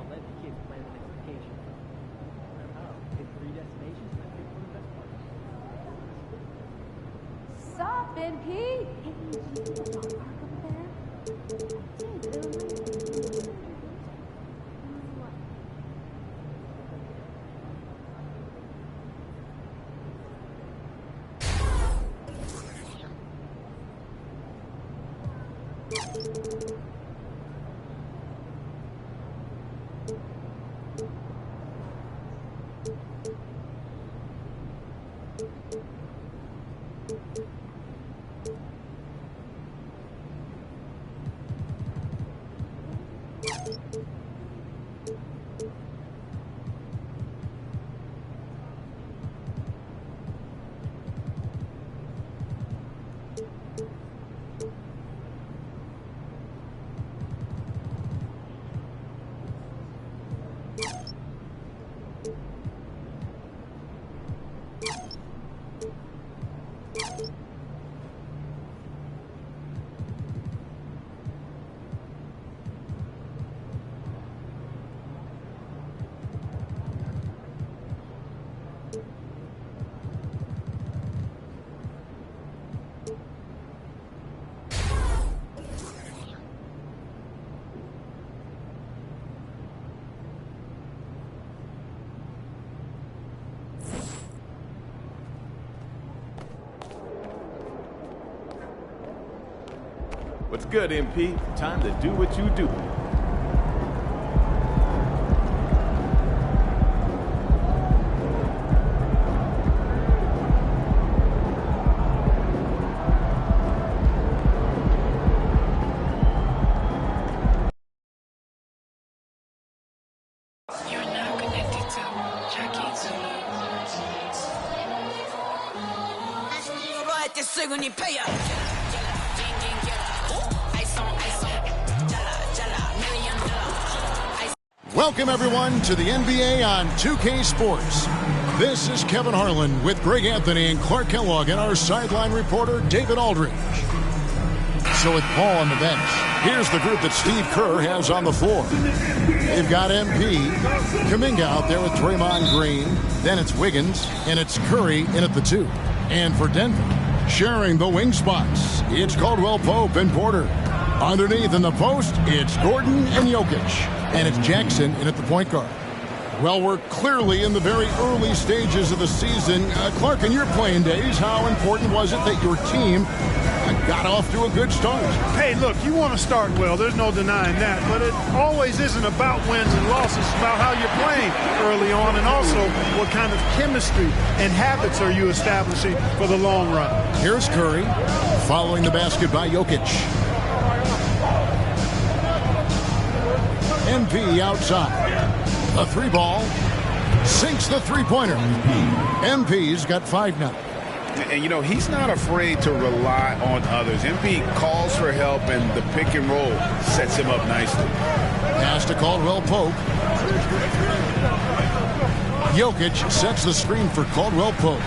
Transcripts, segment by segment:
let the kids plan the next vacation. Oh, pick 3 destinations and I pick one of the best parts. Sup, NP? Hey, do you see the dog park over there? Dude, it reminds me. What? What's good, MP? Time to do what you do. You're now connected to Jackie Zulu. Welcome, everyone, to the NBA on 2K Sports. This is Kevin Harlan with Greg Anthony and Clark Kellogg and our sideline reporter, David Aldridge. So with Paul on the bench, here's the group that Steve Kerr has on the floor. They've got MP, Kuminga out there with Draymond Green, then it's Wiggins, and it's Curry in at the 2. And for Denver, sharing the wing spots, it's Caldwell Pope and Porter. Underneath in the post, it's Gordon and Jokic. And it's Jackson in at the point guard. Well, we're clearly in the very early stages of the season. Clark, in your playing days, how important was it that your team got off to a good start? Hey, look, you want to start well. There's no denying that. But it always isn't about wins and losses. It's about how you're playing early on and also what kind of chemistry and habits are you establishing for the long run. Here's Curry following the basket by Jokic. MP outside. A 3-ball. Sinks the three-pointer. MP's got 5 now. And, you know, he's not afraid to rely on others. MP calls for help, and the pick and roll sets him up nicely. Pass to Caldwell Pope. Jokic sets the screen for Caldwell Pope.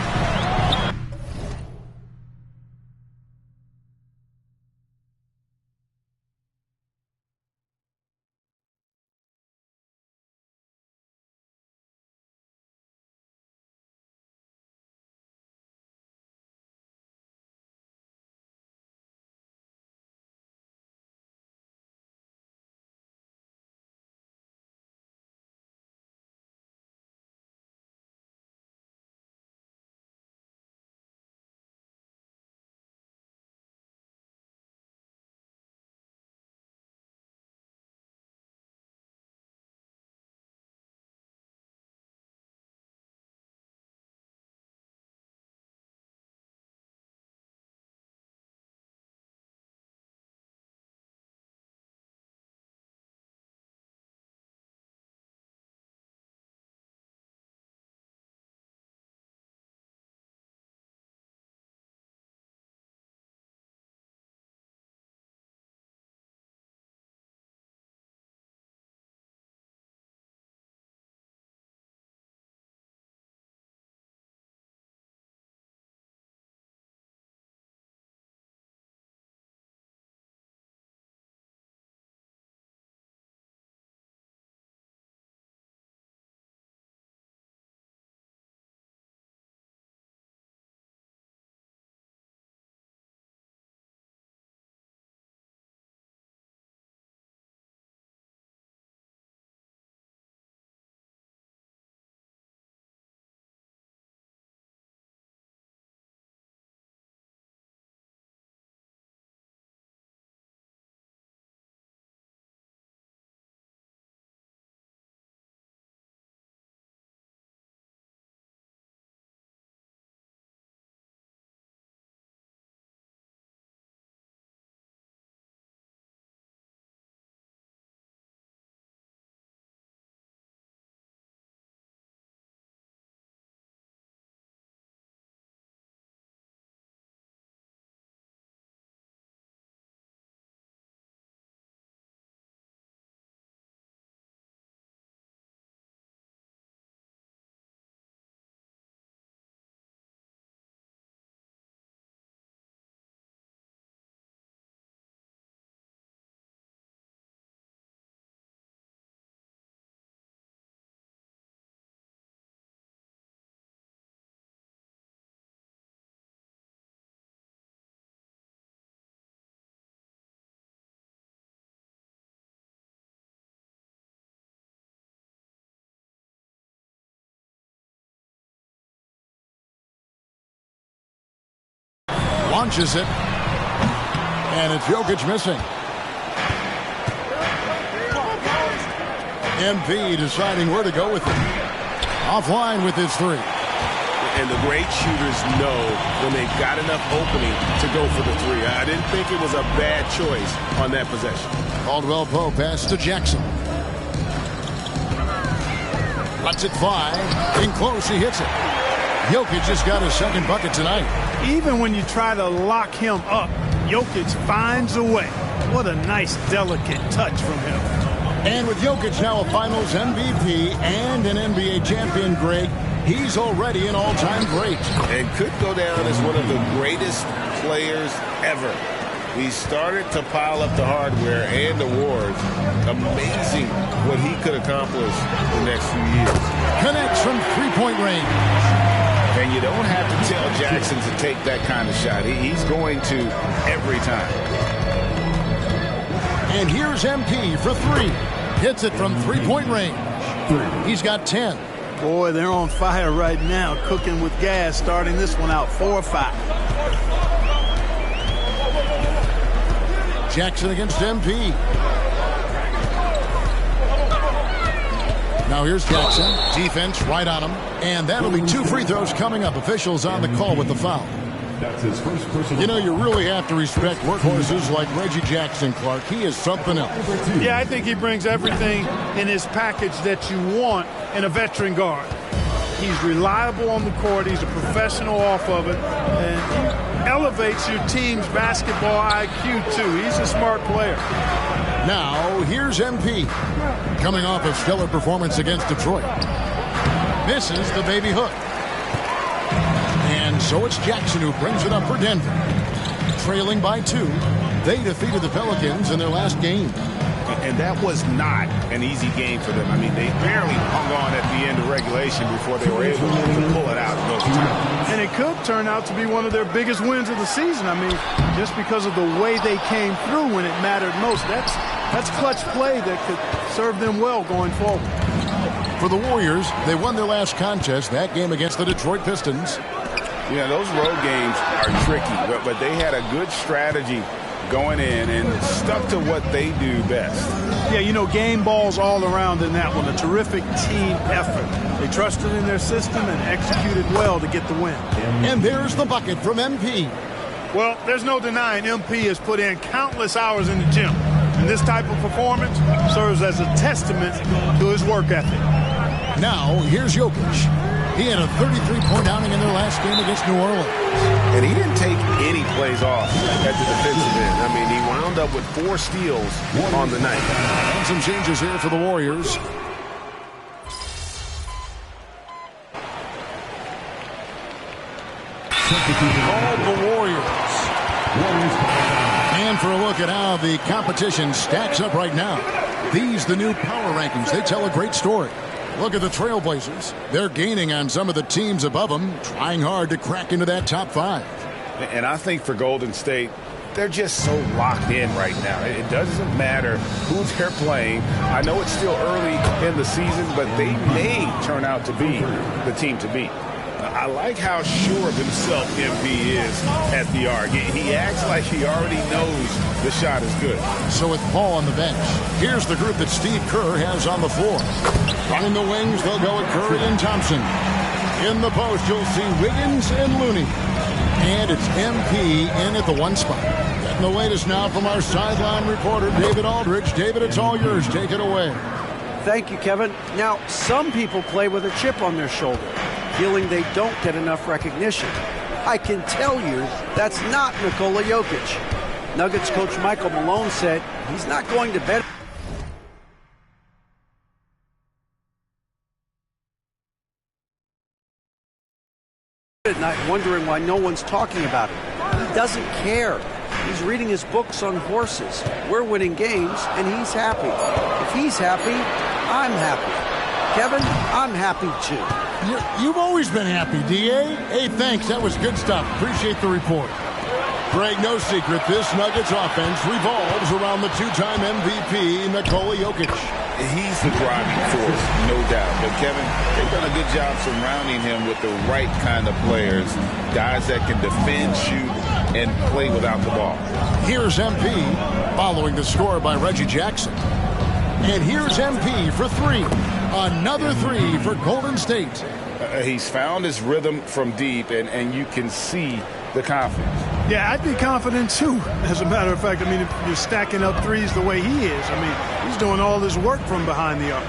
Launches it. And it's Jokic missing. MP deciding where to go with it. Offline with his three. And the great shooters know when they've got enough opening to go for the three. I didn't think it was a bad choice on that possession. Caldwell Pope pass to Jackson. Lets it fly. In close, he hits it. Jokic just got his second bucket tonight. Even when you try to lock him up, Jokic finds a way. What a nice, delicate touch from him. And with Jokic now a Finals MVP and an NBA champion, Greg, he's already an all-time great. And could go down as one of the greatest players ever. He started to pile up the hardware and awards. Amazing what he could accomplish the next few years. Connects from three-point range. And you don't have to tell Jackson to take that kind of shot. He's going to every time. And here's MP for three. Hits it from three-point range. He's got 10. Boy, they're on fire right now, cooking with gas, starting this one out 4-5. Jackson against MP. Now here's Jackson. Defense right on him. And that'll be 2 free throws coming up. Officials on the call with the foul. That's his first personal. You know, you really have to respect workhorses like Reggie Jackson, Clark. He is something else. Yeah, I think he brings everything in his package that you want in a veteran guard. He's reliable on the court. He's a professional off of it. And he elevates your team's basketball IQ, too. He's a smart player. Now, here's MP. Coming off a stellar performance against Detroit. Misses the baby hook. And so it's Jackson who brings it up for Denver. Trailing by 2. They defeated the Pelicans in their last game. And that was not an easy game for them. I mean, they barely hung on at the end of regulation before they were able to pull it out and go to time. And it could turn out to be one of their biggest wins of the season. I mean, just because of the way they came through when it mattered most. That's clutch play that could serve them well going forward. For the Warriors, they won their last contest, that game against the Detroit Pistons. Yeah, those road games are tricky, but they had a good strategy going in and stuck to what they do best. Yeah, you know, game balls all around in that one. A terrific team effort. They trusted in their system and executed well to get the win. And there's the bucket from MP. Well, there's no denying MP has put in countless hours in the gym. And this type of performance serves as a testament to his work ethic. Now, here's Jokic. He had a 33-point outing in their last game against New Orleans. And he didn't take any plays off at the defensive end. I mean, he wound up with 4 steals on the night. And some changes here for the Warriors. All the Warriors. And for a look at how the competition stacks up right now. These, the new power rankings, they tell a great story. Look at the Trailblazers. They're gaining on some of the teams above them, trying hard to crack into that top 5. And I think for Golden State, they're just so locked in right now. It doesn't matter who they're playing. I know it's still early in the season, but they may turn out to be the team to beat. I like how sure of himself MP is at the arc. He acts like he already knows the shot is good. So with Paul on the bench, here's the group that Steve Kerr has on the floor. Running the wings, they'll go with Curry and Thompson. In the post, you'll see Wiggins and Looney. And it's MP in at the 1 spot. Getting the latest now from our sideline reporter, David Aldridge. David, it's all yours. Take it away. Thank you, Kevin. Now, some people play with a chip on their shoulder, feeling they don't get enough recognition. I can tell you that's not Nikola Jokic. Nuggets coach Michael Malone said he's not going to bed at night wondering why no one's talking about it. He doesn't care. He's reading his books on horses. We're winning games, and he's happy. If he's happy, I'm happy. Kevin, I'm happy too. You've always been happy, D.A. Hey, thanks. That was good stuff. Appreciate the report. Greg, no secret, this Nuggets offense revolves around the 2-time MVP, Nikola Jokic. He's the driving force, no doubt. But, Kevin, they've done a good job surrounding him with the right kind of players, guys that can defend, shoot, and play without the ball. Here's MP following the score by Reggie Jackson. And here's MP for three. Another three for Golden State. He's found his rhythm from deep, and you can see the confidence. Yeah, I'd be confident too. As a matter of fact, I mean, if you're stacking up threes the way he is, I mean, he's doing all this work from behind the arc.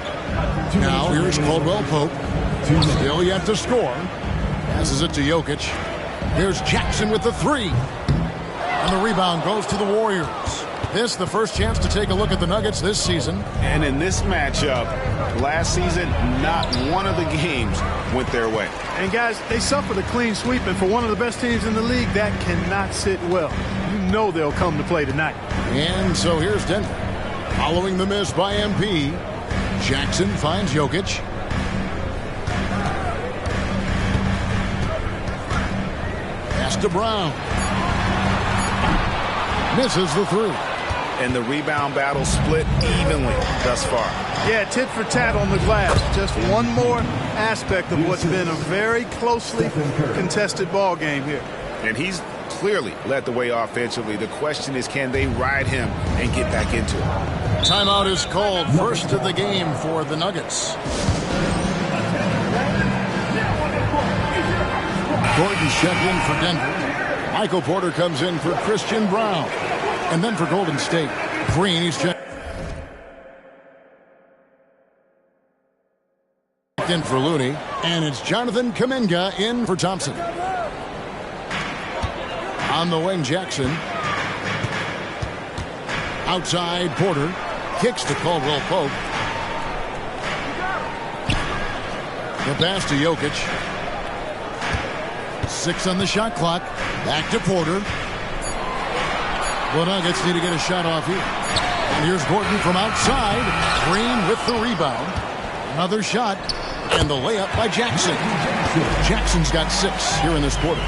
Now here's Caldwell Pope. Still yet to score. Passes it to Jokic. Here's Jackson with the three. And the rebound goes to the Warriors. This the first chance to take a look at the Nuggets this season. And in this matchup, last season, not one of the games went their way. And guys, they suffered a clean sweep, and for one of the best teams in the league, that cannot sit well. You know they'll come to play tonight. And so here's Denver. Following the miss by MP, Jackson finds Jokic. Pass to Brown. Misses the three. And the rebound battle split evenly thus far. Yeah, tit for tat on the glass. Just one more aspect of what's been a very closely contested ball game here. And he's clearly led the way offensively. The question is, can they ride him and get back into it? Timeout is called. First of the game for the Nuggets. Gordon checked in for Denver. Michael Porter comes in for Christian Brown. And then for Golden State, Green, he's checked in for Looney. And it's Jonathan Kuminga in for Thompson. On the wing, Jackson. Outside, Porter. Kicks to Caldwell Pope. The pass to Jokic. 6 on the shot clock. Back to Porter. The Nuggets need to get a shot off here. And here's Gordon from outside. Green with the rebound. Another shot. And the layup by Jackson. Jackson's got 6 here in this quarter.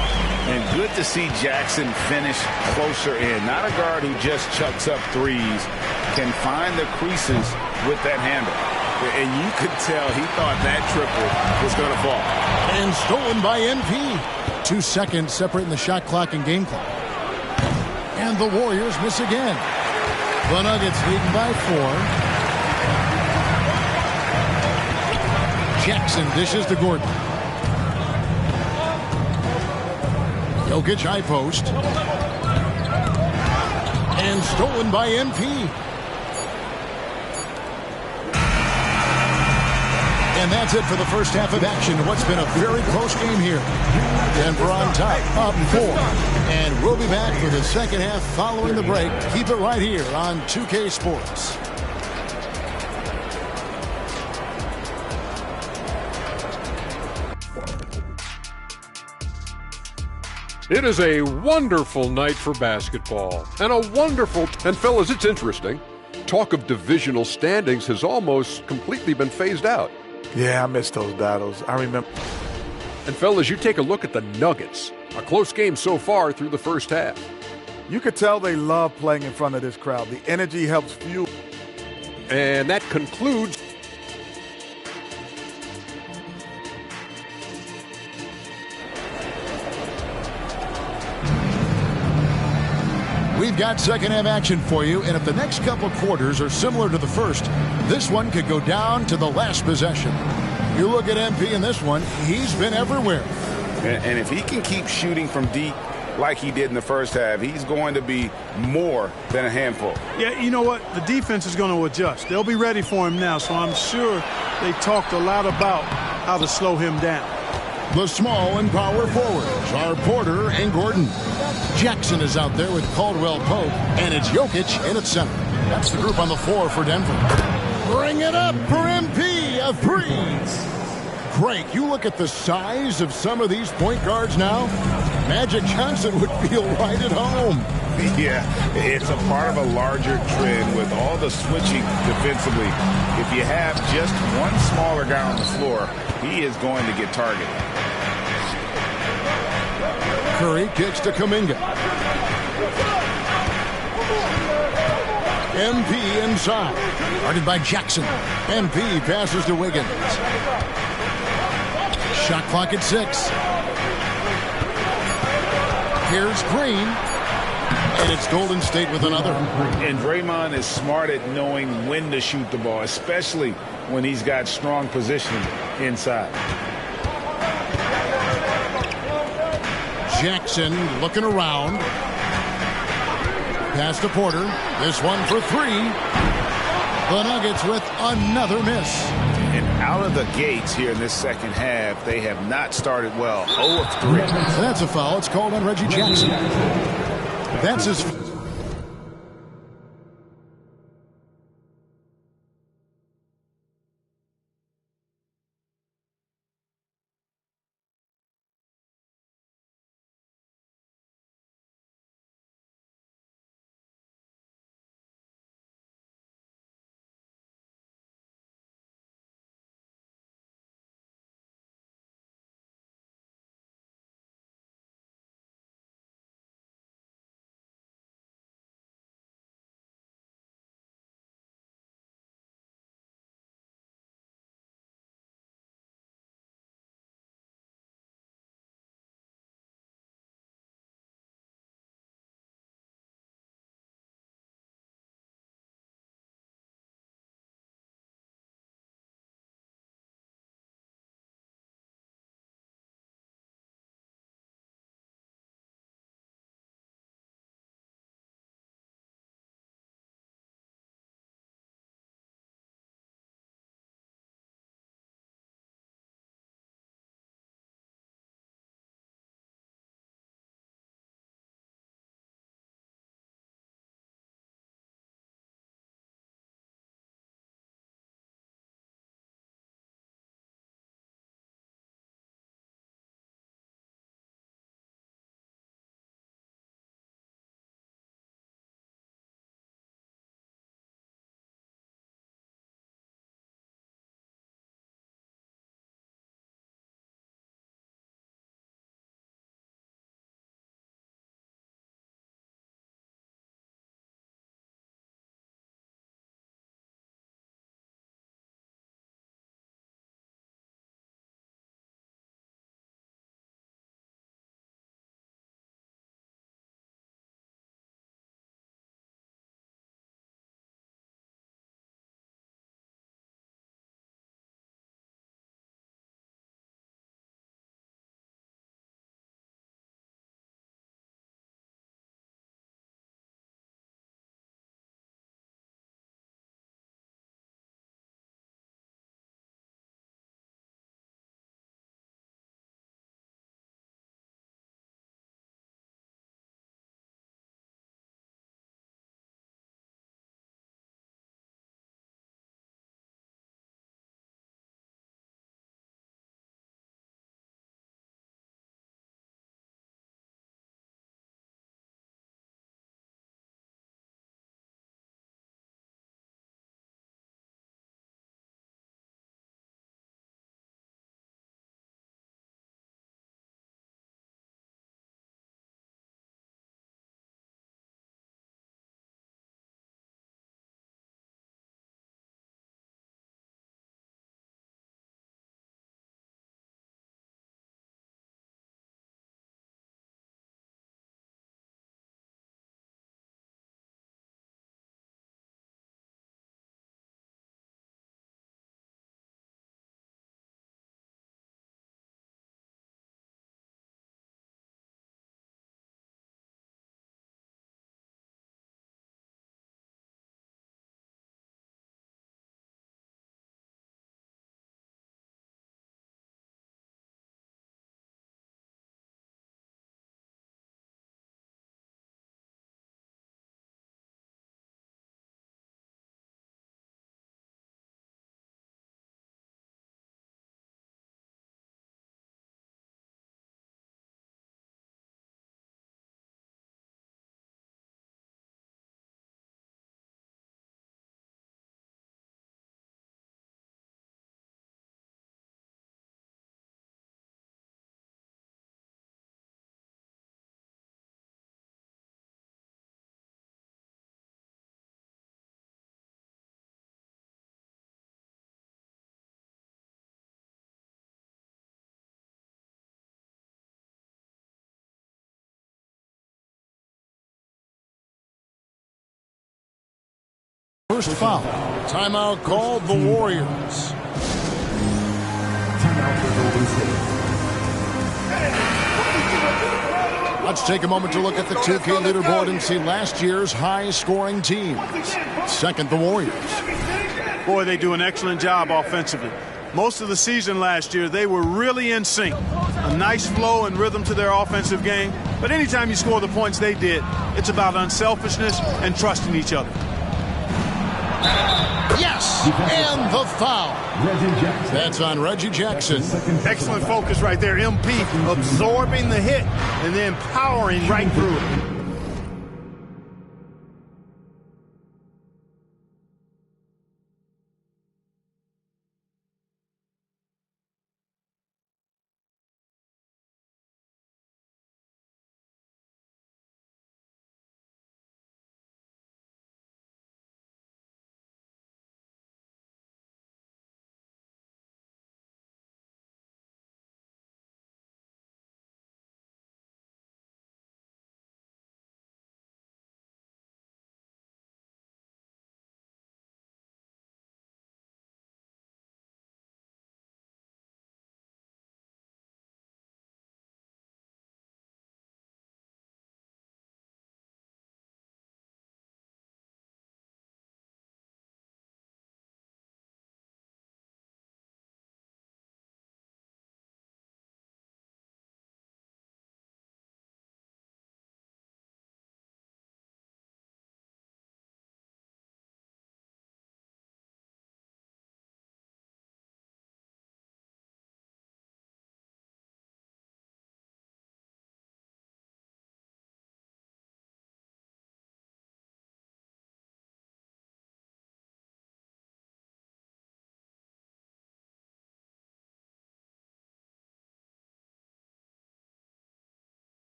And good to see Jackson finish closer in. Not a guard who just chucks up threes. Can find the creases with that handle. And you could tell he thought that triple was going to fall. And stolen by MP. 2 seconds separating the shot clock and game clock. And the Warriors miss again. The Nuggets leading by 4. Jackson dishes to Gordon. Jokic high post. And stolen by MP. And that's it for the first half of action. What's been a very close game here. Denver on top, up 4. And we'll be back for the second half following the break. Keep it right here on 2K Sports. It is a wonderful night for basketball. And fellas, it's interesting. Talk of divisional standings has almost completely been phased out. Yeah, I miss those battles. I remember. And fellas, you take a look at the Nuggets. A close game so far through the first half. You could tell they love playing in front of this crowd. The energy helps fuel. And that concludes. We've got second half action for you, and if the next couple quarters are similar to the first, this one could go down to the last possession. You look at MP in this one, he's been everywhere. And if he can keep shooting from deep like he did in the first half, he's going to be more than a handful. Yeah, you know what? The defense is going to adjust. They'll be ready for him now, so I'm sure they talked a lot about how to slow him down. The small and power forwards are Porter and Gordon. Jackson is out there with Caldwell Pope, and it's Jokic in at center. That's the group on the floor for Denver. Bring it up for MP, a three. Great. You look at the size of some of these point guards now. Magic Johnson would feel right at home. Yeah, it's a part of a larger trend with all the switching defensively. If you have just one smaller guy on the floor, he is going to get targeted. Curry kicks to Kuminga. MP inside. Guarded by Jackson. MP passes to Wiggins. Shot clock at 6. Here's Green. And it's Golden State with another. And Draymond is smart at knowing when to shoot the ball, especially when he's got strong positioning inside. Jackson looking around. Pass to Porter. This one for three. The Nuggets with another miss. And out of the gates here in this second half, they have not started well. 0 of 3. That's a foul. It's called on Reggie Jackson. That's his first foul. Timeout called the Warriors. Let's take a moment to look at the 2K leaderboard and see last year's high-scoring teams. Second, the Warriors. Boy, they do an excellent job offensively. Most of the season last year, they were really in sync. A nice flow and rhythm to their offensive game. But anytime you score the points they did, it's about unselfishness and trusting each other. Yes, and the foul. That's on Reggie Jackson. Excellent focus right there. MP absorbing the hit and then powering right through it.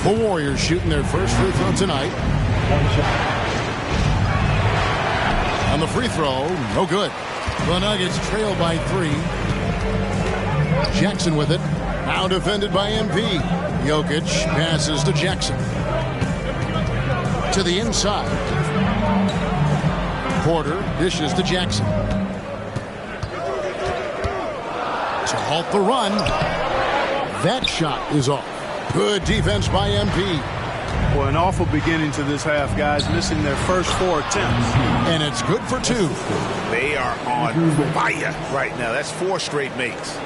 The Warriors shooting their first free throw tonight. On the free throw, no good. The Nuggets trail by 3. Jackson with it. Now defended by MP. Jokic passes to Jackson. To the inside. Porter dishes to Jackson. To halt the run. That shot is off. Good defense by MP. Well, an awful beginning to this half, guys, missing their first 4 attempts. And it's good for 2. They are on fire right now. That's 4 straight makes.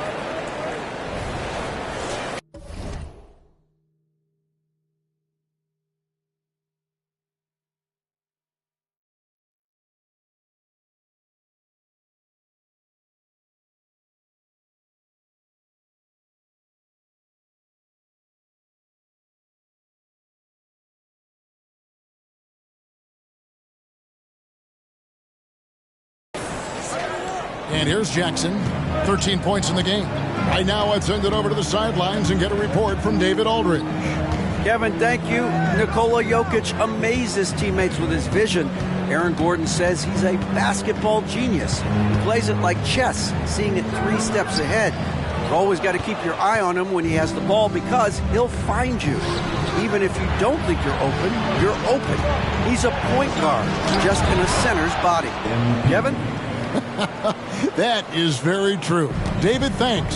And here's Jackson, 13 points in the game. Right now, I'd send it over to the sidelines and get a report from David Aldridge. Kevin, thank you. Nikola Jokic amazes teammates with his vision. Aaron Gordon says he's a basketball genius. He plays it like chess, seeing it 3 steps ahead. You've always got to keep your eye on him when he has the ball because he'll find you. Even if you don't think you're open. He's a point guard, just in a center's body. Kevin? That is very true. David, thanks.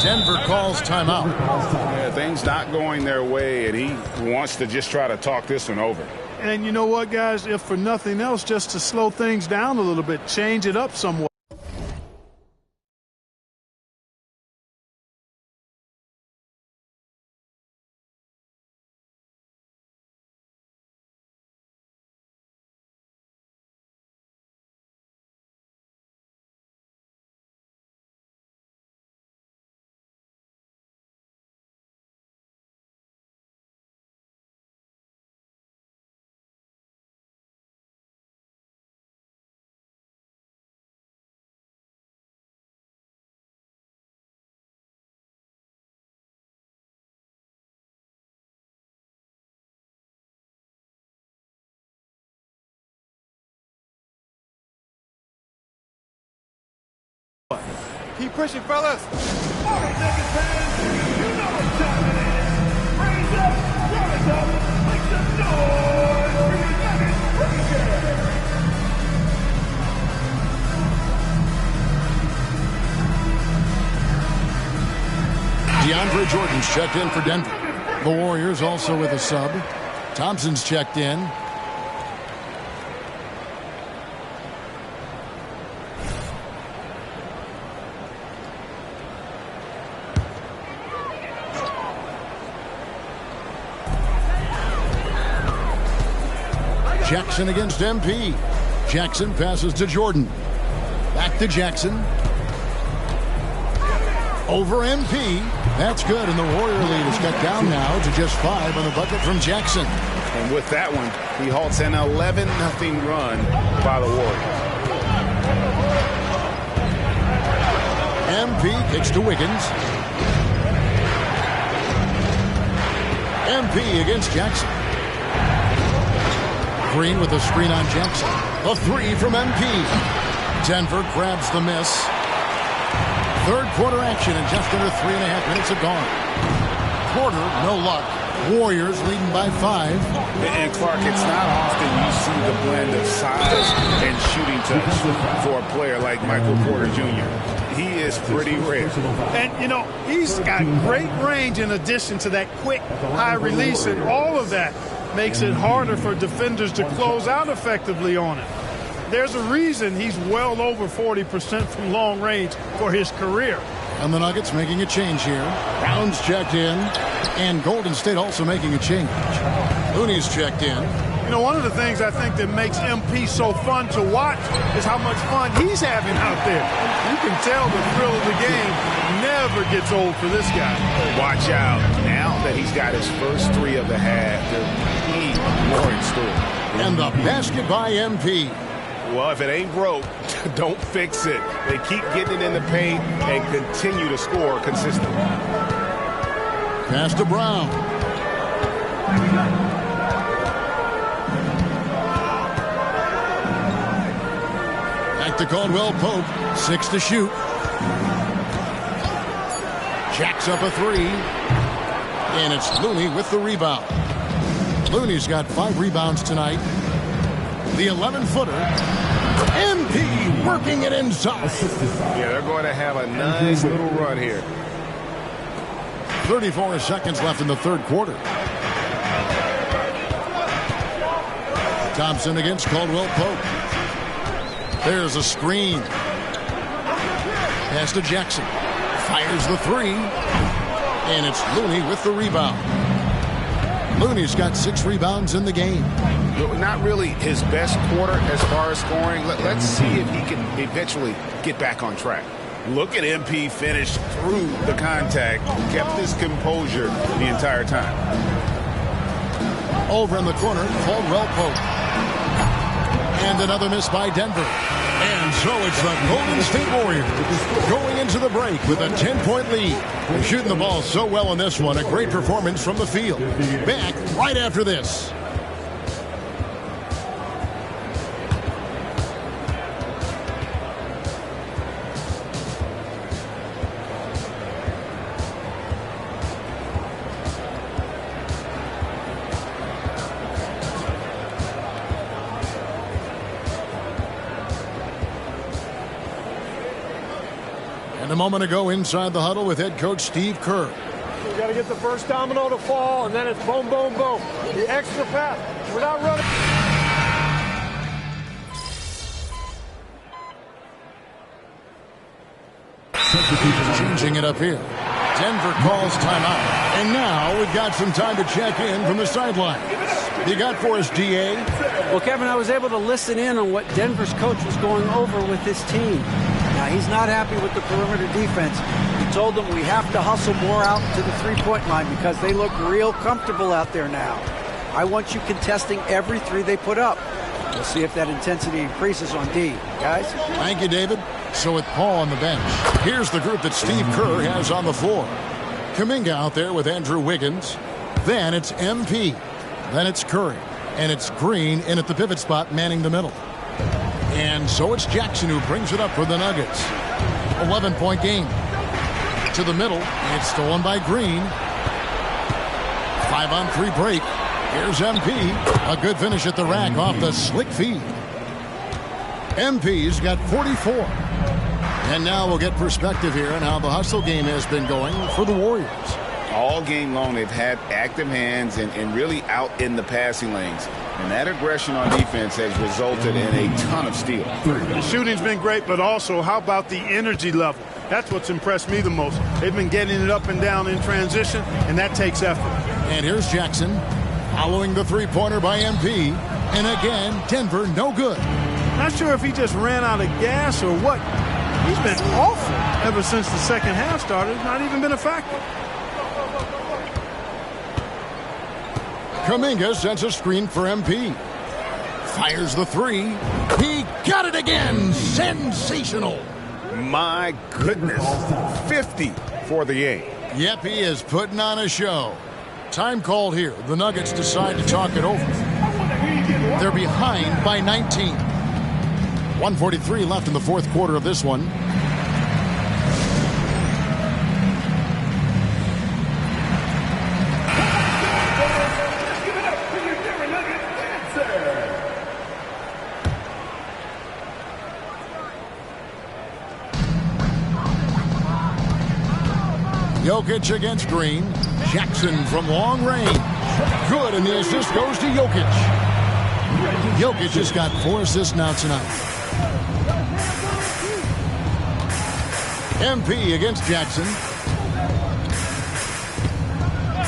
Denver calls timeout. Yeah, things not going their way, and he wants to just try to talk this one over. And you know what, guys? If for nothing else, just to slow things down a little bit, change it up somewhat. Keep pushing, fellas. All right, Nuggets fans, you know what time it is. Raise up, rise up, make some noise for your Nuggets Rangers. DeAndre Jordan's checked in for Denver. The Warriors also with a sub. Thompson's checked in. Jackson against MP. Jackson passes to Jordan. Back to Jackson. Over MP. That's good, and the Warrior lead is cut down now to just 5 on the bucket from Jackson. And with that one, he halts an 11-0 run by the Warriors. MP kicks to Wiggins. MP against Jackson. Green with a screen on Jackson. A 3 from MP. Denver grabs the miss. Third quarter action, and just under 3.5 minutes have gone. Porter, no luck. Warriors leading by 5. And Clark, it's not often you see the blend of size and shooting touch for a player like Michael Porter Jr. He is pretty rare. And, you know, he's got great range in addition to that quick, high release, and all of that makes it harder for defenders to close out effectively on it. There's a reason he's well over 40% from long range for his career. And the Nuggets making a change here. Brown's checked in, and Golden State also making a change. Looney's checked in. You know, one of the things I think that makes MP so fun to watch is how much fun he's having out there. You can tell the thrill of the game never gets old for this guy. Watch out. Now that he's got his first 3 of the half, he's more in store. And the basket by MP. Well, if it ain't broke, don't fix it. They keep getting it in the paint and continue to score consistently. Pass to Brown. Back to Caldwell Pope. 6 to shoot. Jacks up a 3. And it's Looney with the rebound. Looney's got 5 rebounds tonight. The 11-footer. MP working it inside. Yeah, they're going to have a nice little run here. 34 seconds left in the third quarter. Thompson against Caldwell Pope. There's a screen. Pass to Jackson. Fires the 3. And it's Looney with the rebound. Looney's got 6 rebounds in the game. Not really his best quarter as far as scoring. Let's see if he can eventually get back on track. Look at MP finish through the contact, kept his composure the entire time. Over in the corner, Caldwell Pope. And another miss by Denver. And so it's the Golden State Warriors going into the break with a 10-point lead. They're shooting the ball so well in this one. A great performance from the field. Back right after this. A moment ago inside the huddle with head coach Steve Kerr. We got to get the first domino to fall, and then it's boom, boom, boom. The extra pass. We're not running. Changing it up here. Denver calls timeout. And now we've got some time to check in from the sideline. You got for us, DA? Well, Kevin, I was able to listen in on what Denver's coach was going over with his team. Now, he's not happy with the perimeter defense. He told them we have to hustle more out to the three-point line because they look real comfortable out there now. I want you contesting every 3 they put up. We'll see if that intensity increases on D. Guys? Thank you, David. So with Paul on the bench, here's the group that Steve Kerr has on the floor. Kuminga out there with Andrew Wiggins. Then it's MP. Then it's Curry. And it's Green in at the pivot spot manning the middle. And so it's Jackson who brings it up for the Nuggets. 11-point game. To the middle. It's stolen by Green. 5-on-3 break. Here's MP. A good finish at the rack off the slick feed. MP's got 44. And now we'll get perspective here on how the hustle game has been going for the Warriors. All game long, they've had active hands and really out in the passing lanes. And that aggression on defense has resulted in a ton of steals. The shooting's been great, but also how about the energy level? That's what's impressed me the most. They've been getting it up and down in transition, and that takes effort. And here's Jackson following the three-pointer by MP. And again, Denver no good. Not sure if he just ran out of gas or what. He's been awful ever since the second half started. Not even been a factor. Kuminga sends a screen for MP. Fires the 3. He got it again. Sensational. My goodness. 50 for the game. Yep, he is putting on a show. Time called here. The Nuggets decide to talk it over. They're behind by 19. 1:43 left in the fourth quarter of this one. Jokic against Green. Jackson from long range. Good, and the assist goes to Jokic. Jokic has got 4 assists now tonight. MP against Jackson.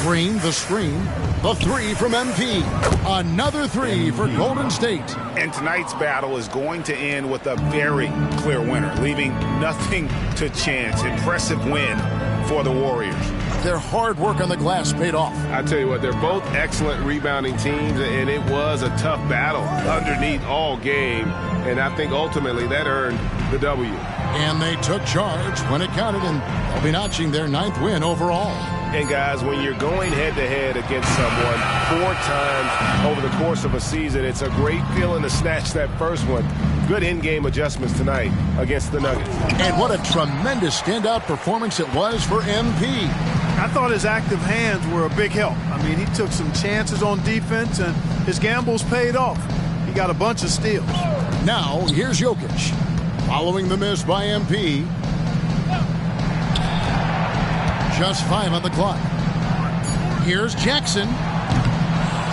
Green, the screen. The 3 from MP. Another 3 for Golden State. And tonight's battle is going to end with a very clear winner, leaving nothing to chance. Impressive win for the Warriors. Their hard work on the glass paid off. I tell you what, they're both excellent rebounding teams, and it was a tough battle underneath all game. And I think ultimately that earned the W. And they took charge when it counted, and they'll be notching their 9th win overall. And guys, when you're going head-to-head against someone 4 times over the course of a season, it's a great feeling to snatch that first one. Good in-game adjustments tonight against the Nuggets. And what a tremendous standout performance it was for MP. I thought his active hands were a big help. I mean, he took some chances on defense, and his gambles paid off. He got a bunch of steals. Now, here's Jokic. Following the miss by MP. Just 5 on the clock. Here's Jackson.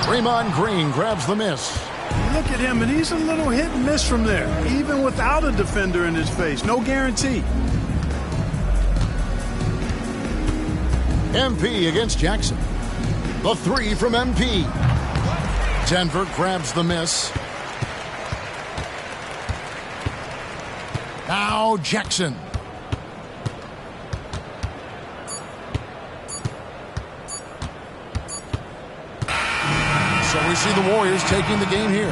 Draymond Green grabs the miss. Look at him, and he's a little hit and miss from there, even without a defender in his face. No guarantee. MP against Jackson. The 3 from MP. Denver grabs the miss. Now Jackson. So we see the Warriors taking the game here.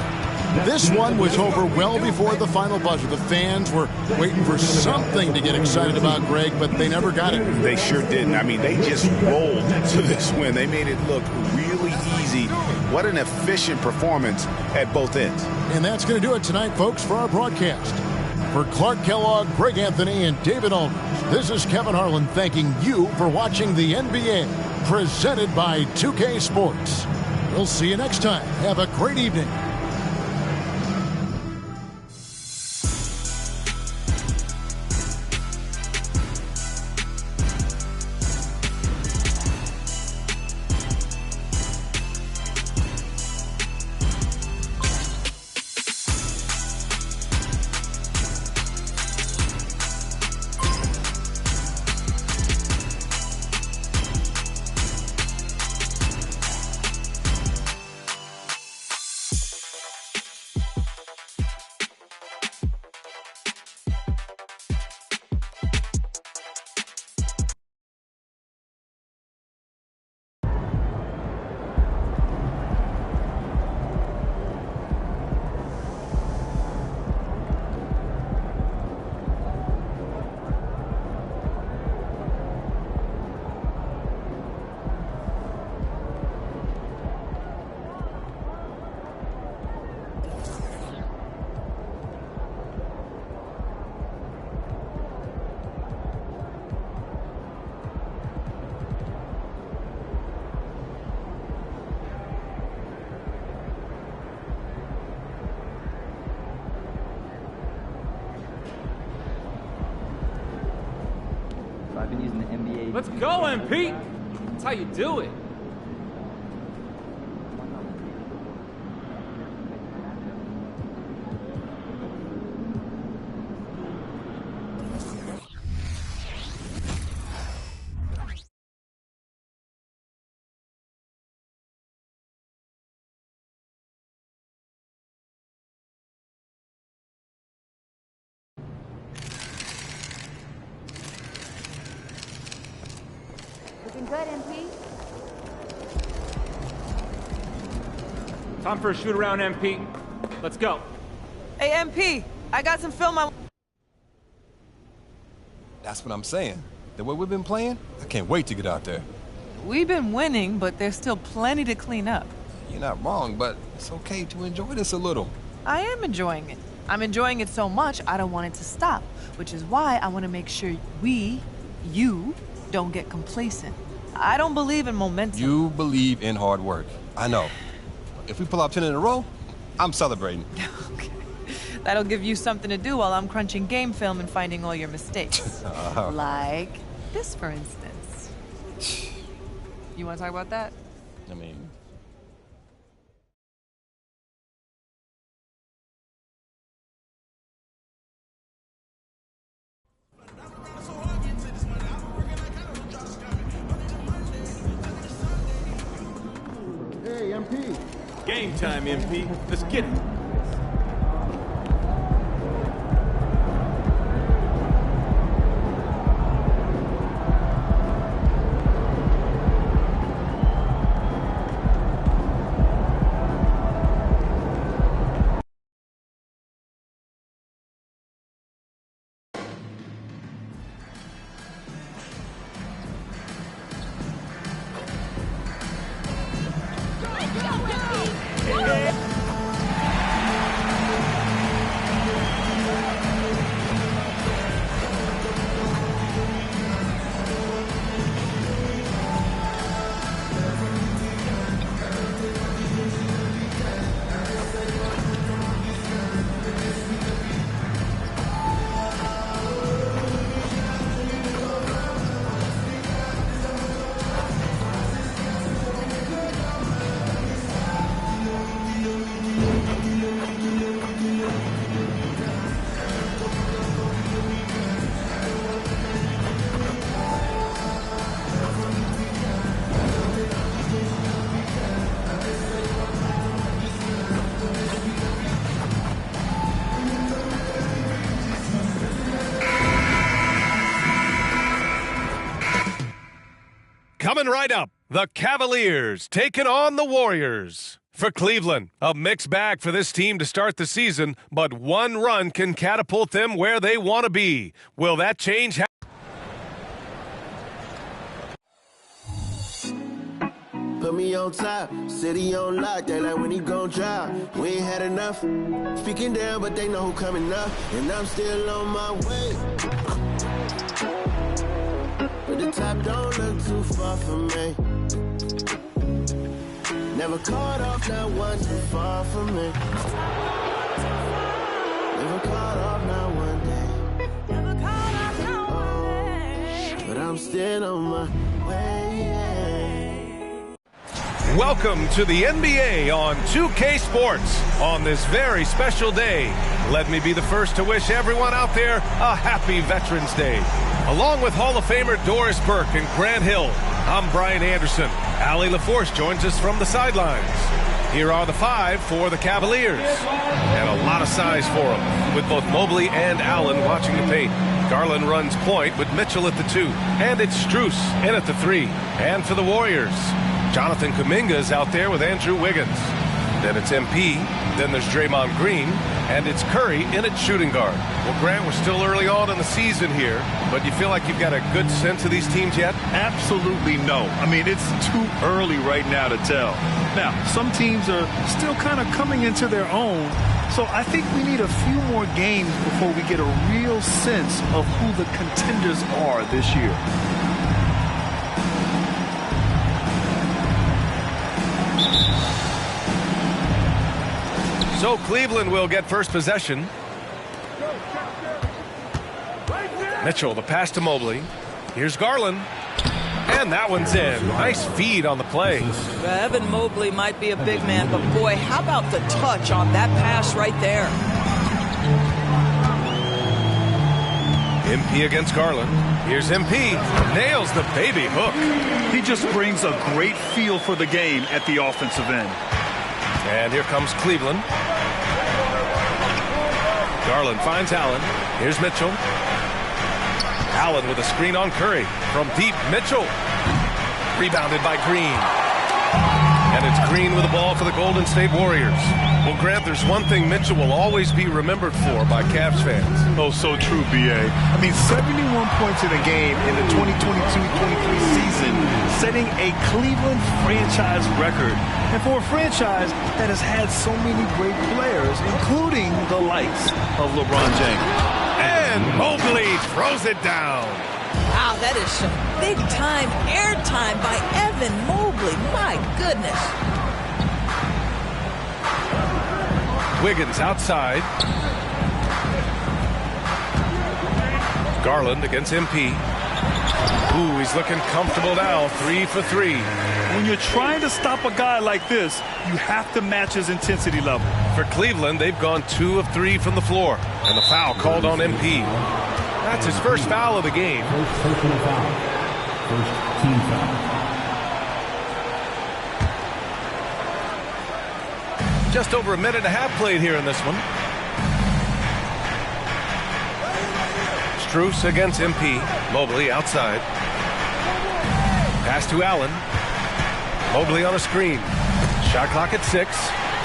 This one was over well before the final buzzer. The fans were waiting for something to get excited about, Greg, but they never got it. They sure didn't. I mean, they just rolled to this win. They made it look really easy. What an efficient performance at both ends. And that's going to do it tonight, folks, for our broadcast. For Clark Kellogg, Greg Anthony, and David Aldridge, this is Kevin Harlan thanking you for watching the NBA, presented by 2K Sports. We'll see you next time. Have a great evening. I've been using the NBA. Let's go, MP! That's how you do it. Looking good, MP. Time for a shoot around, MP. Let's go. Hey, MP, I got some film on... That's what I'm saying. The way we've been playing, I can't wait to get out there. We've been winning, but there's still plenty to clean up. You're not wrong, but it's okay to enjoy this a little. I am enjoying it. I'm enjoying it so much, I don't want it to stop, which is why I want to make sure you, don't get complacent. I don't believe in momentum. You believe in hard work. I know. If we pull out 10 in a row, I'm celebrating. Okay. That'll give you something to do while I'm crunching game film and finding all your mistakes. Like this, for instance. You want to talk about that? I mean... Hey, MP. Game time, MP. Let's get it. Coming right up, the Cavaliers taking on the Warriors. For Cleveland, a mixed bag for this team to start the season, but one run can catapult them where they want to be. Will that change? Put me on top, city on lock, they like when he gon' drop. We ain't had enough, speaking down, but they know who coming up, and I'm still on my way. But the top don't look too far from me. Never caught off, not one too far from me. Never caught off, not one day. Never caught off, not one day. But I'm still on my way. Welcome to the NBA on 2K Sports on this very special day. Let me be the first to wish everyone out there a happy Veterans Day. Along with Hall of Famer Doris Burke and Grant Hill, I'm Brian Anderson. Allie LaForce joins us from the sidelines. Here are the five for the Cavaliers. And a lot of size for them, with both Mobley and Allen watching the paint. Garland runs point with Mitchell at the 2. And it's Strus in at the 3. And for the Warriors, Jonathan Kuminga is out there with Andrew Wiggins. Then it's MP, then there's Draymond Green, and it's Curry in at shooting guard. Well, Grant, we're still early on in the season here, but you feel like you've got a good sense of these teams yet? Absolutely no. I mean, it's too early right now to tell. Now, some teams are still kind of coming into their own, so I think we need a few more games before we get a real sense of who the contenders are this year. So Cleveland will get first possession. Mitchell, the pass to Mobley. Here's Garland. And that one's in. Nice feed on the play. Evan Mobley might be a big man, but boy, how about the touch on that pass right there? MP against Garland. Here's MP. Nails the baby hook. He just brings a great feel for the game at the offensive end. And here comes Cleveland. Garland finds Allen. Here's Mitchell. Allen with a screen on Curry. From deep, Mitchell. Rebounded by Green. And it's Green with the ball for the Golden State Warriors. Well, Grant, there's one thing Mitchell will always be remembered for by Cavs fans. Oh, so true, B.A. I mean, 71 points in a game in the 2022-23 season, setting a Cleveland franchise record. And for a franchise that has had so many great players, including the likes of LeBron James. And Mobley throws it down. Wow, that is some big-time airtime by Evan Mobley. My goodness. Wiggins outside. Garland against MP. Ooh, he's looking comfortable now. 3 for 3. When you're trying to stop a guy like this, you have to match his intensity level. For Cleveland, they've gone 2 of 3 from the floor. And the foul called on MP. That's his first foul of the game. First personal foul. First team foul. Just over a minute and a half played here in this one. Strus against MP. Mobley outside. Pass to Allen. Mobley on a screen. Shot clock at 6.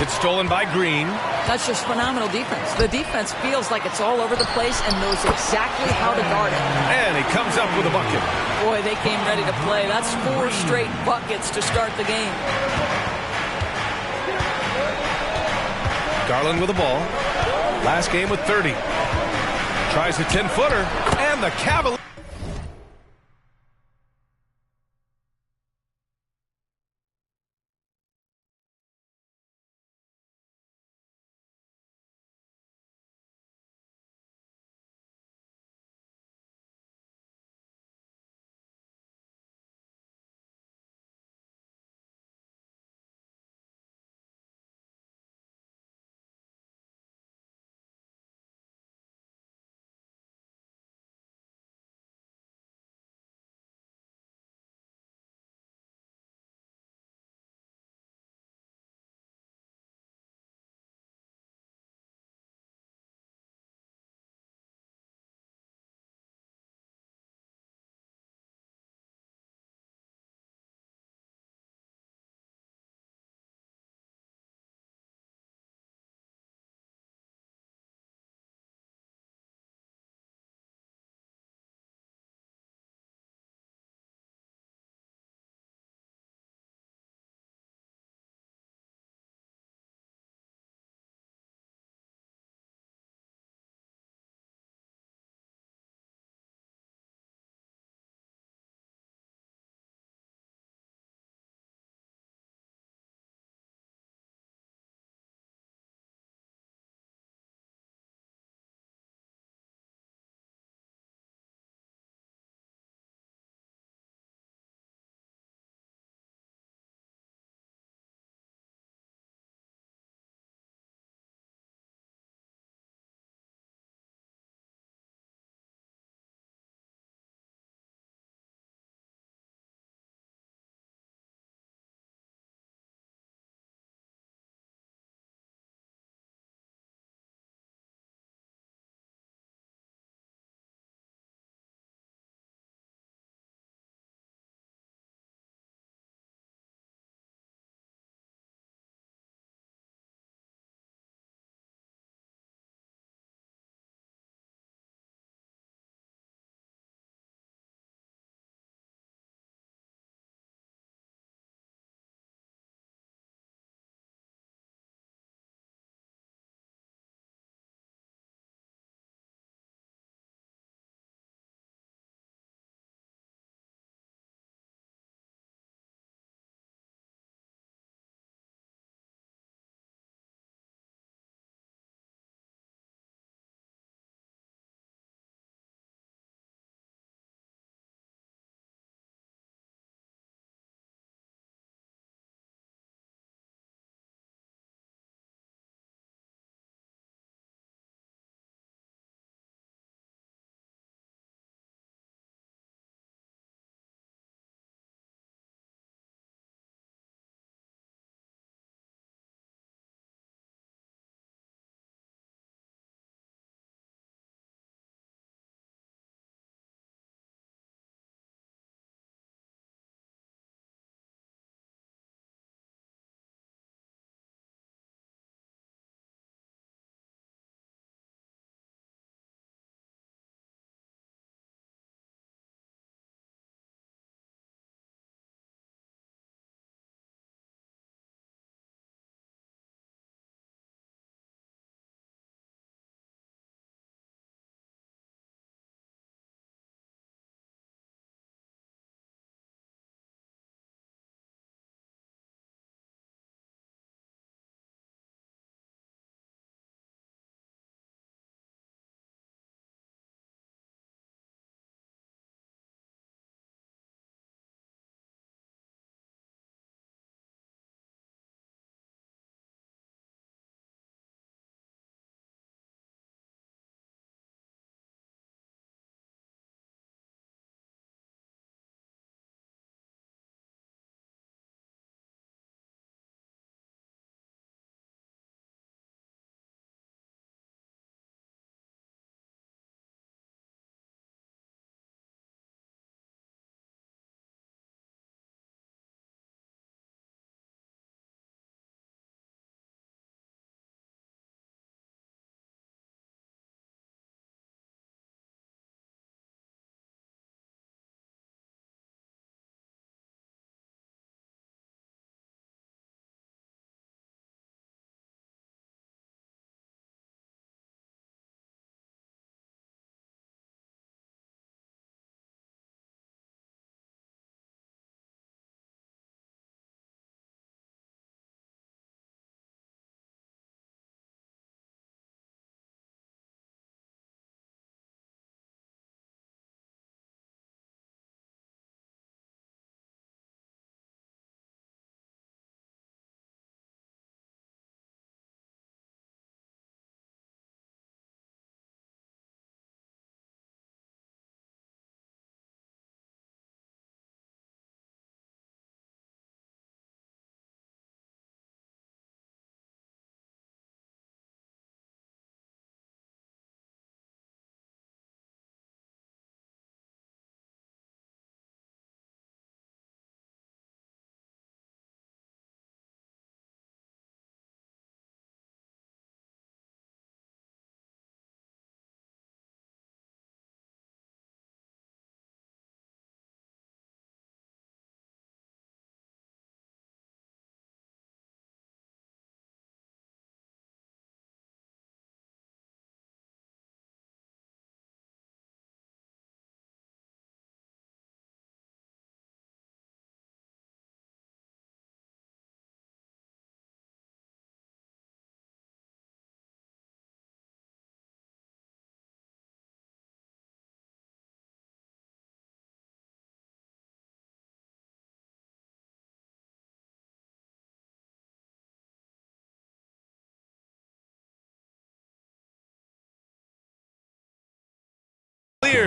It's stolen by Green. That's just phenomenal defense. The defense feels like it's all over the place and knows exactly how to guard it. And he comes up with a bucket. Boy, they came ready to play. That's 4 straight buckets to start the game. Garland with the ball. Last game with 30. Tries a 10-footer. And the Cavaliers.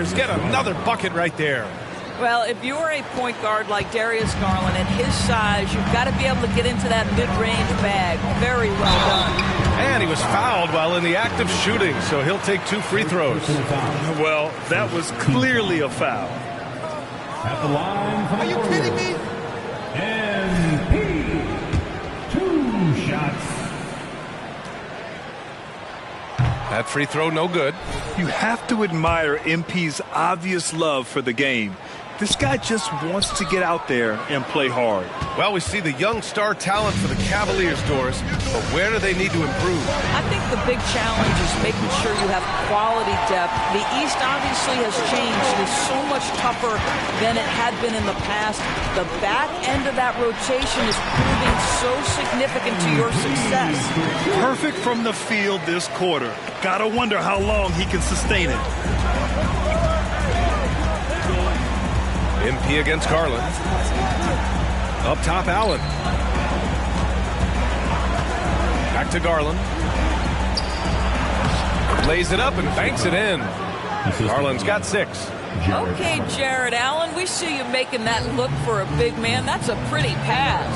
Warriors get another bucket right there. Well, if you're a point guard like Darius Garland at his size, you've got to be able to get into that mid-range bag. Very well done. And he was fouled while in the act of shooting, so he'll take 2 free throws. Well, that was clearly a foul. At the line for the Are you kidding me? MP. 2 shots. That free throw, no good. You have to admire MP's obvious love for the game. This guy just wants to get out there and play hard. Well, we see the young star talent for the Cavaliers, Doris, but where do they need to improve? I think the big challenge is making sure you have quality depth. The East obviously has changed. It is so much tougher than it had been in the past. The back end of that rotation is proving so significant to your success. Perfect from the field this quarter. Gotta wonder how long he can sustain it. MP against Garland. Up top, Allen. Back to Garland. Lays it up and banks it in. Garland's got 6. Okay, Jared Allen, we see you making that look for a big man. That's a pretty pass.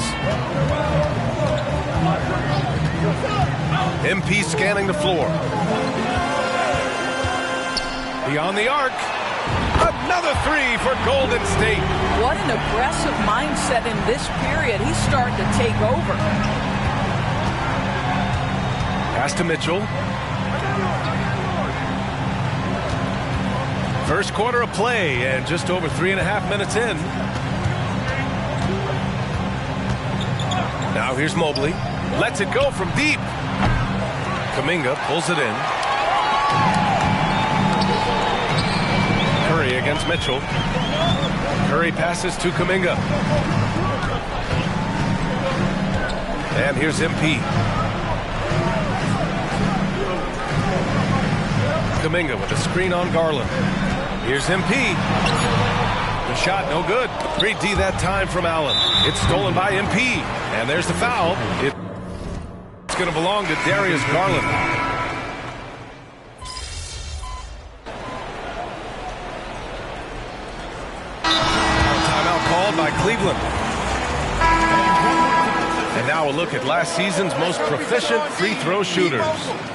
MP scanning the floor. Beyond the arc. Another 3 for Golden State. What an aggressive mindset in this period. He's starting to take over. Pass to Mitchell. First quarter of play and just over 3.5 minutes in. Now here's Mobley. Lets it go from deep. Kuminga pulls it in. Curry against Mitchell. Curry passes to Kuminga. And here's MP. Kuminga with a screen on Garland. Here's MP. The shot no good. Great D that time from Allen. It's stolen by MP. And there's the foul. It's going to belong to Darius Garland. By Cleveland. And now a look at last season's most proficient free throw shooters.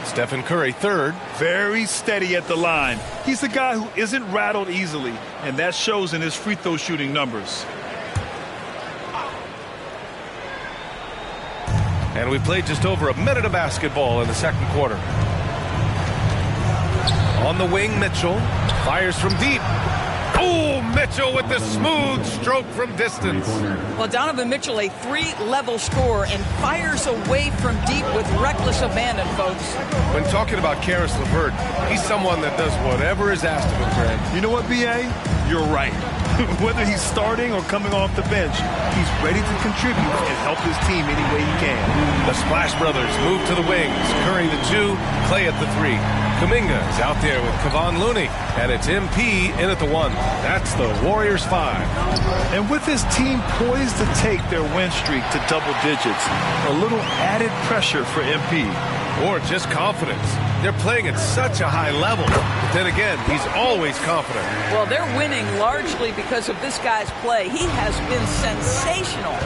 Stephen Curry, 3rd. Very steady at the line. He's a guy who isn't rattled easily, and that shows in his free throw shooting numbers. And we played just over a minute of basketball in the second quarter. On the wing, Mitchell fires from deep. Oh, Mitchell with the smooth stroke from distance. Well, Donovan Mitchell, a 3-level scorer, and fires away from deep with reckless abandon, folks. When talking about Karis LeVert, he's someone that does whatever is asked of him, Grant. You know what, B.A.? You're right. Whether he's starting or coming off the bench, he's ready to contribute and help his team any way he can. The Splash Brothers move to the wings. Curry the 2, Clay at the 3. Kuminga is out there with Kevon Looney, and it's MP in at the 1. That's the Warriors 5. And with his team poised to take their win streak to double digits, a little added pressure for MP. Or just confidence. They're playing at such a high level. But then again, he's always confident. Well, they're winning largely because of this guy's play. He has been sensational.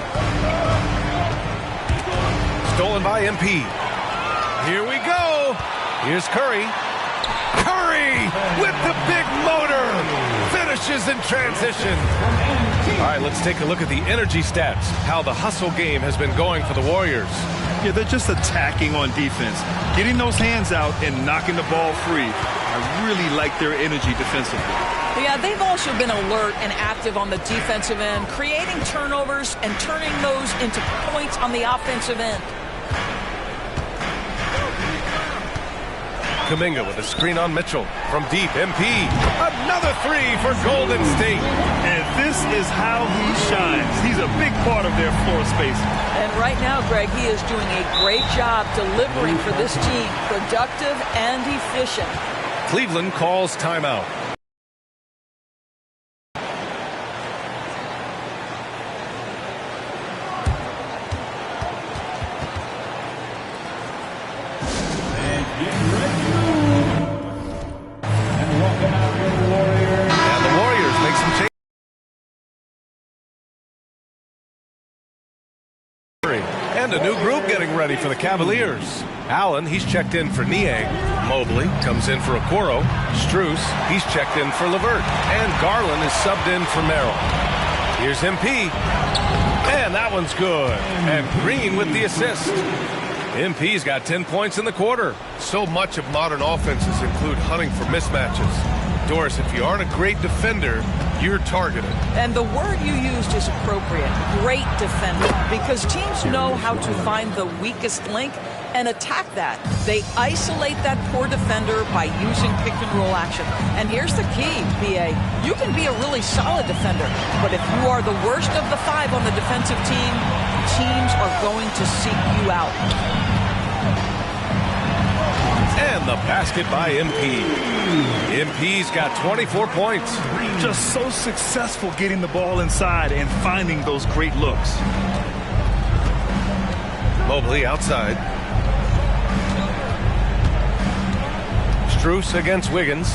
Stolen by MP. Here we go. Here's Curry. Curry with the big motor. Finishes in transition. All right, let's take a look at the energy stats. How the hustle game has been going for the Warriors. Yeah, they're just attacking on defense. Getting those hands out and knocking the ball free. I really like their energy defensively. Yeah, they've also been alert and active on the defensive end, creating turnovers and turning those into points on the offensive end. Kuminga with a screen on Mitchell. From deep, MP. Another 3 for Golden State. And this is how he shines. He's a big part of their floor space. And right now, Greg, he is doing a great job delivering for this team. Productive and efficient. Cleveland calls timeout. Welcome out your Warriors. And a new group getting ready for the Cavaliers. Allen, he's checked in for Niang. Mobley comes in for Okoro. Strus, he's checked in for LeVert. And Garland is subbed in for Merrill. Here's MP. And that one's good. And Green with the assist. MP's got 10 points in the quarter. So much of modern offenses include hunting for mismatches. Doris, if you aren't a great defender, you're targeted. And the word you used is appropriate. Great defender. Because teams know how to find the weakest link and attack that. They isolate that poor defender by using pick and roll action. And here's the key, BA. You can be a really solid defender, but if you are the worst of the 5 on the defensive team, teams are going to seek you out. And the basket by MP. MP's got 24 points. Just so successful getting the ball inside and finding those great looks. Mobley outside. Strus against Wiggins.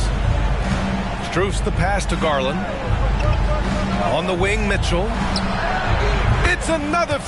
Strus the pass to Garland. On the wing, Mitchell. It's another...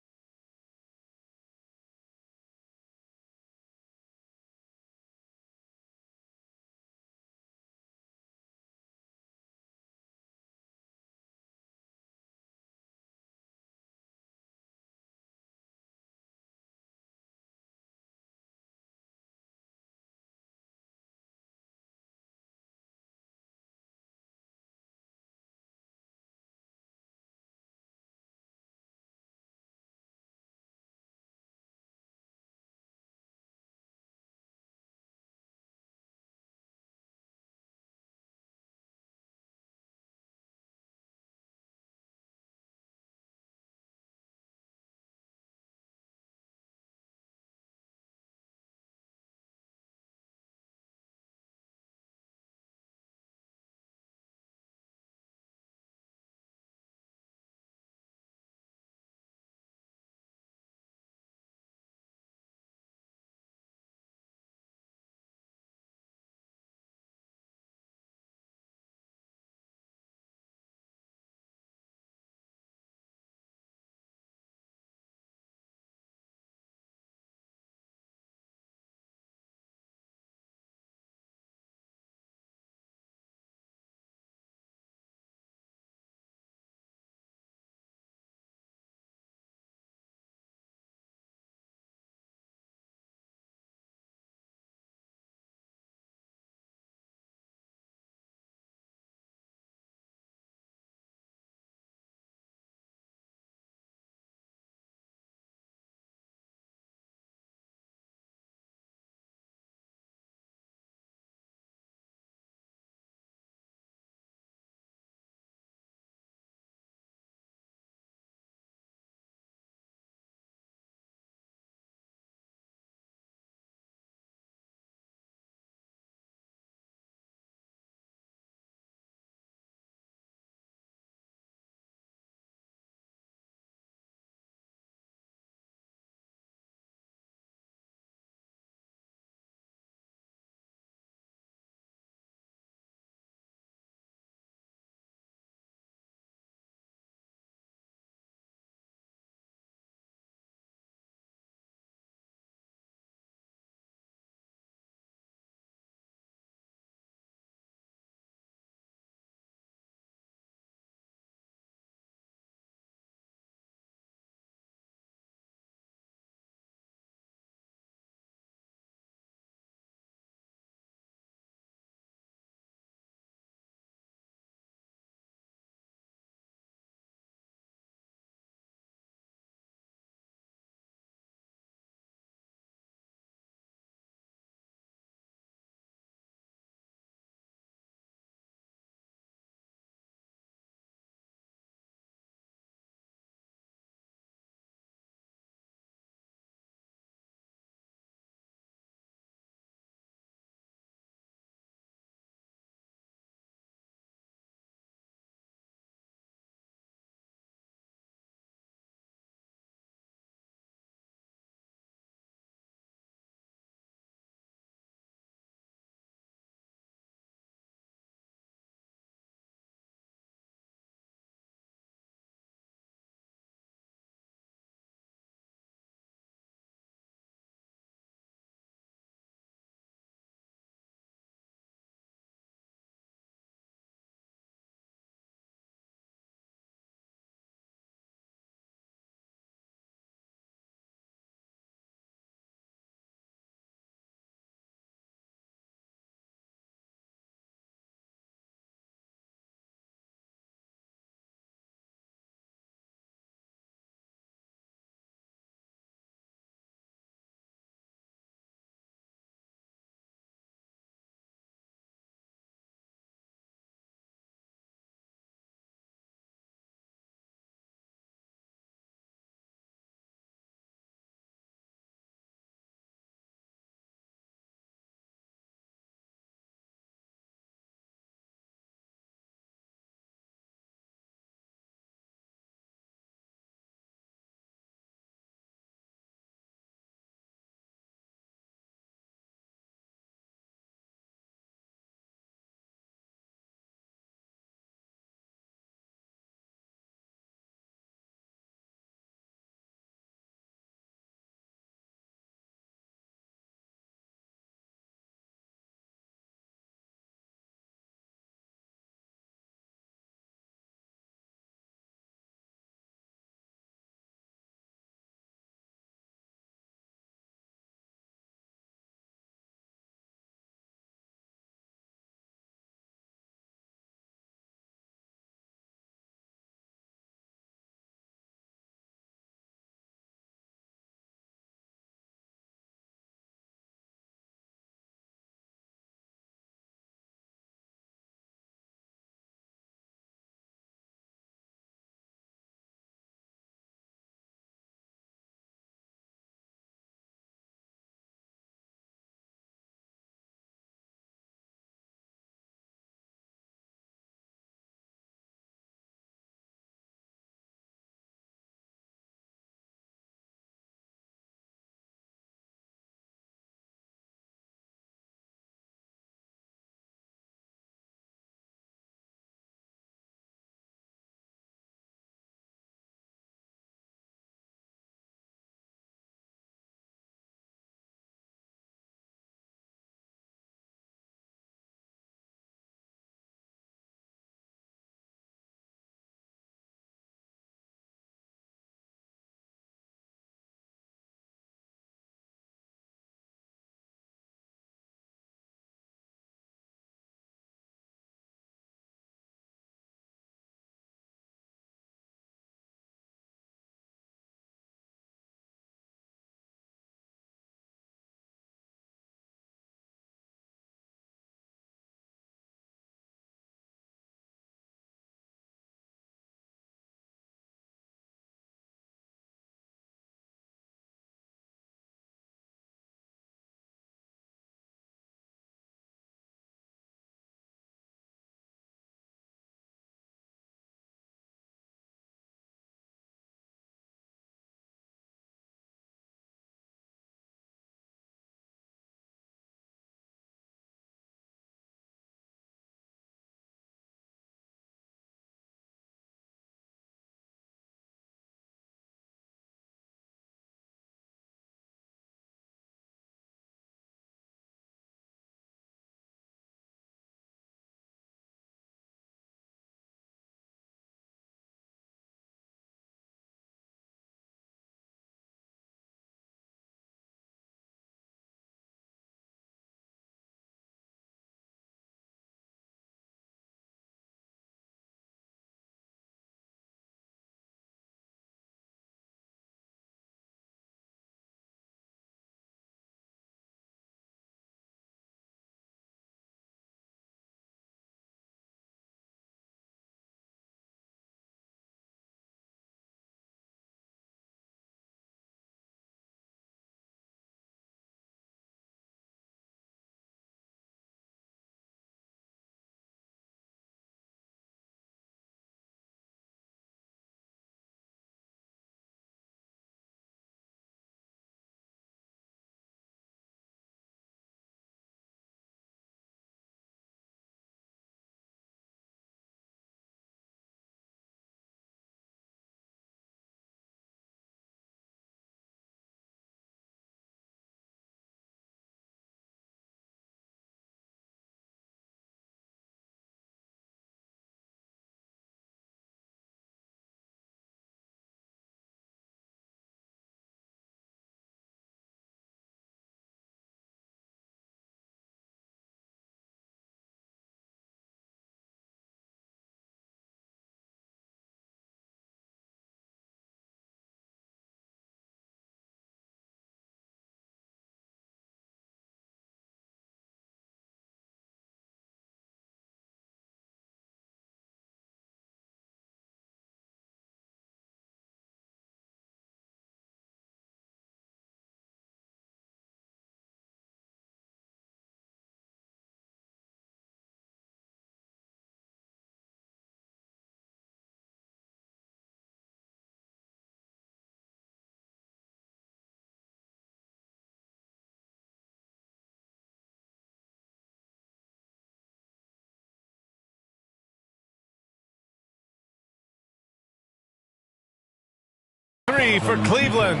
three for Cleveland.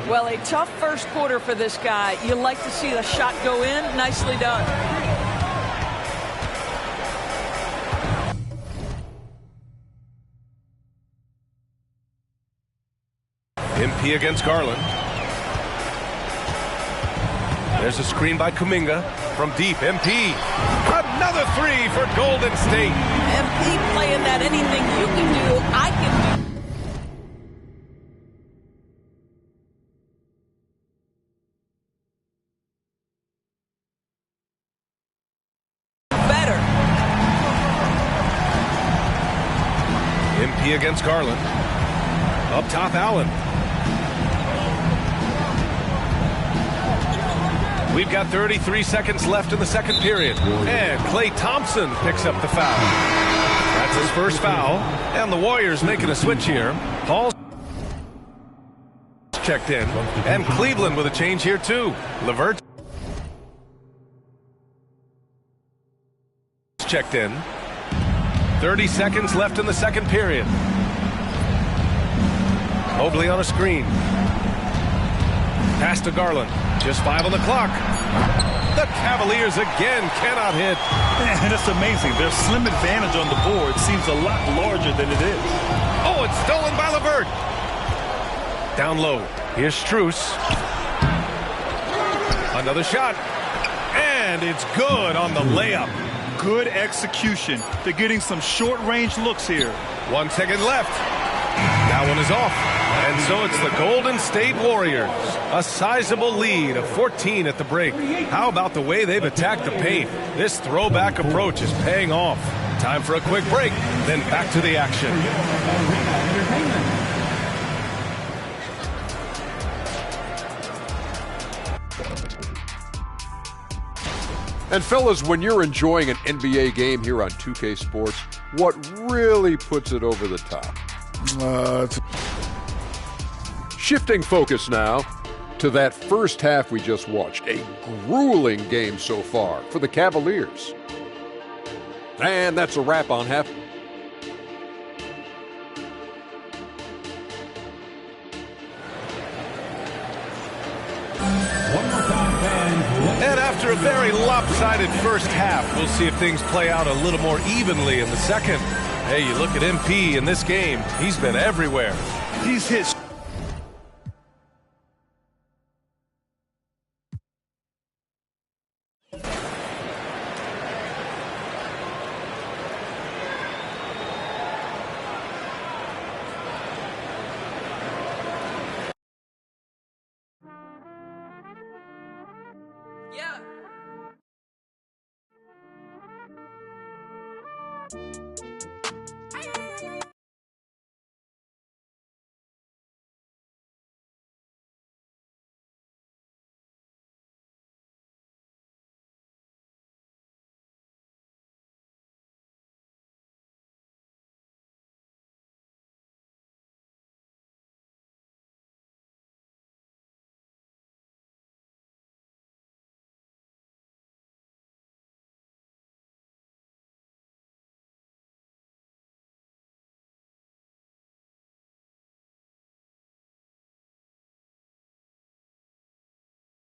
Well, a tough first quarter for this guy. You like to see the shot go in. Nicely done. MP against Garland. There's a screen by Kuminga from deep. MP. Another three for Golden State. MP playing that anything you can do, I can do. MP against Garland. Up top, Allen. We've got 33 seconds left in the second period. And Klay Thompson picks up the foul. That's his first foul. And the Warriors making a switch here. Hall's checked in. And Cleveland with a change here, too. LeVert checked in. 30 seconds left in the second period. Mobley on a screen. Pass to Garland. Just 5 on the clock. The Cavaliers again cannot hit. And it's amazing. Their slim advantage on the board seems a lot larger than it is. Oh, it's stolen by LeVert. Down low. Here's Strus. Another shot. And it's good on the layup. Good execution. They're getting some short-range looks here. 1 second left. That one is off. And so it's the Golden State Warriors. A sizable lead of 14 at the break. How about the way they've attacked the paint? This throwback approach is paying off. Time for a quick break, then back to the action. And fellas, when you're enjoying an NBA game here on 2K Sports, what really puts it over the top? Shifting focus now to that first half we just watched. A grueling game so far for the Cavaliers. And that's a wrap on half. And after a very lopsided first half, we'll see if things play out a little more evenly in the second. Hey, you look at MP in this game, he's been everywhere. He's hit. Yeah.